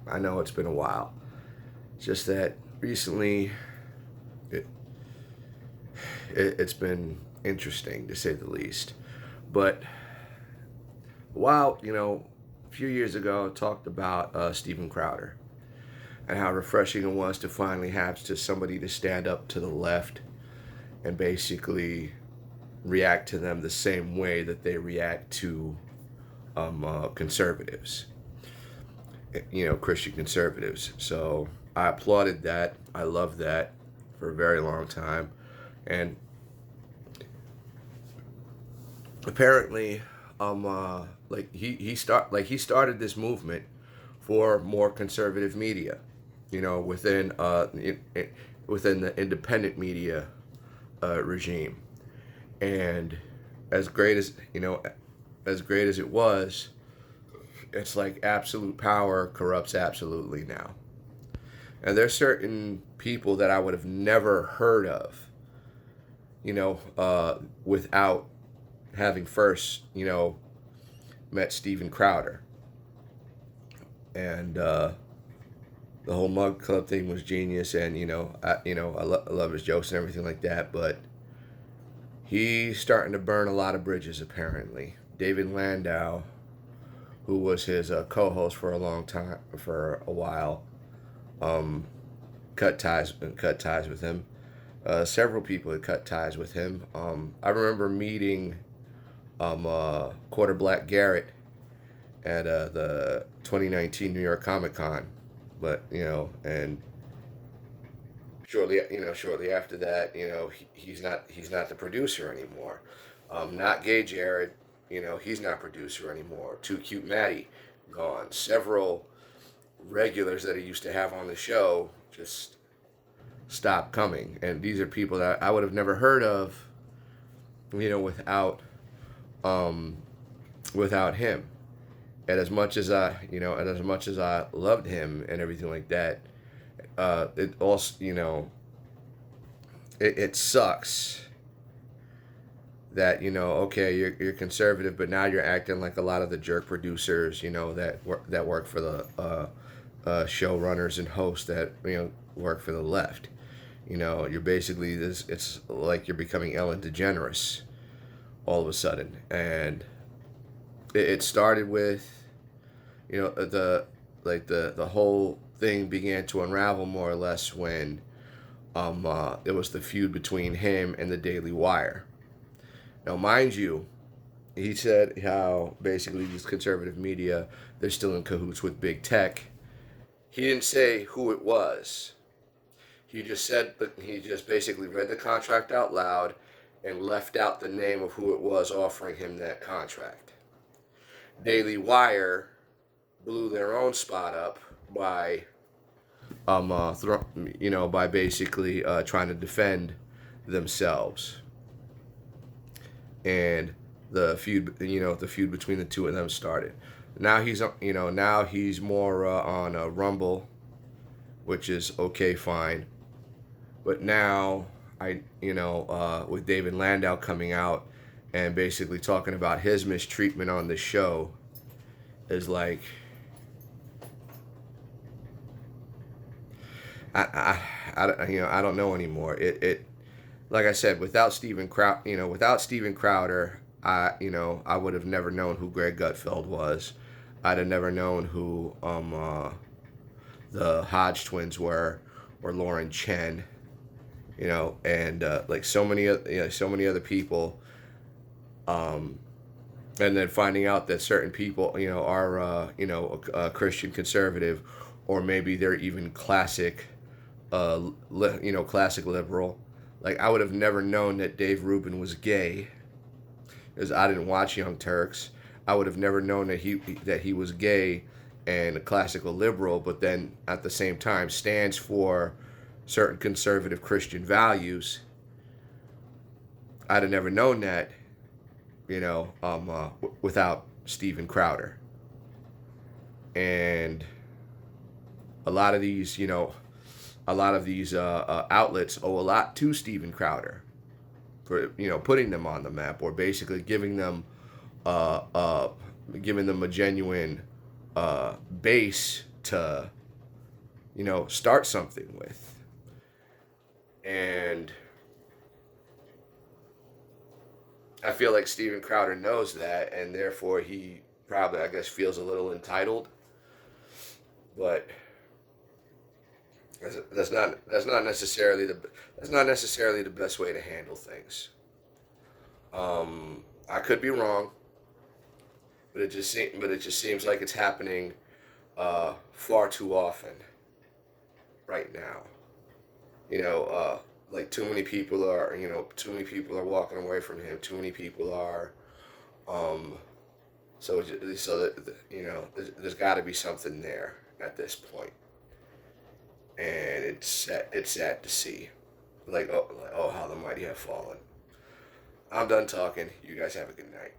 I know it's been a while. Just that recently, it, it's been interesting to say the least. But while, a few years ago, I talked about Steven Crowder and how refreshing it was to finally have to somebody to stand up to the left and basically react to them the same way that they react to conservatives, Christian conservatives. So I applauded that. I loved that for a very long time. And apparently, he started this movement for more conservative media, within the independent media regime. And as great as as great as it was, it's like absolute power corrupts absolutely now. And there's certain people that I would have never heard of, without having first, met Steven Crowder. And the whole mug club thing was genius, and I love his jokes and everything like that. But he's starting to burn a lot of bridges. Apparently, David Landau, who was his co-host for a while, cut ties with him. Several people had cut ties with him. I remember meeting Quarter Black Garrett at the 2019 New York Comic Con, but and shortly after that, he's not the producer anymore. Not Gay Jared, he's not producer anymore. Too Cute Maddie, gone. Several regulars that he used to have on the show just stopped coming, and these are people that I would have never heard of, without him. And as much as I loved him and everything like that, it also, it sucks that okay, you're conservative, but now you're acting like a lot of the jerk producers, that work for the showrunners and hosts that work for the left. You're basically this. It's like you're becoming Ellen DeGeneres all of a sudden, and it started with the whole thing began to unravel more or less when it was the feud between him and the Daily Wire. Now, mind you, he said how basically these conservative media, they're still in cahoots with big tech. He didn't say who it was. He just basically read the contract out loud and left out the name of who it was offering him that contract. Daily Wire blew their own spot up by by basically trying to defend themselves, and the feud between the two of them started. Now he's more on Rumble, which is okay, fine. But now with David Landau coming out and basically talking about his mistreatment on the show, is like, I don't know anymore. It like I said, without Steven Crowder, I would have never known who Greg Gutfeld was. I'd have never known who the Hodge twins were, or Lauren Chen, and like so many other people. And then finding out that certain people, are a Christian conservative, or maybe they're even classic liberal. Like, I would have never known that Dave Rubin was gay, because I didn't watch Young Turks. I would have never known that he was gay and a classical liberal, but then at the same time stands for certain conservative Christian values. I'd have never known that, without Steven Crowder. And a lot of these outlets owe a lot to Steven Crowder for putting them on the map, or basically giving them a genuine base to, start something with. And I feel like Steven Crowder knows that, and therefore he probably, I guess, feels a little entitled. But that's not necessarily the best way to handle things. I could be wrong, but it just seems like it's happening far too often right now. Like too many people are walking away from him. Too many people are, um, so that there's got to be something there at this point, and it's sad to see, like oh how the mighty have fallen. I'm done talking. You guys have a good night.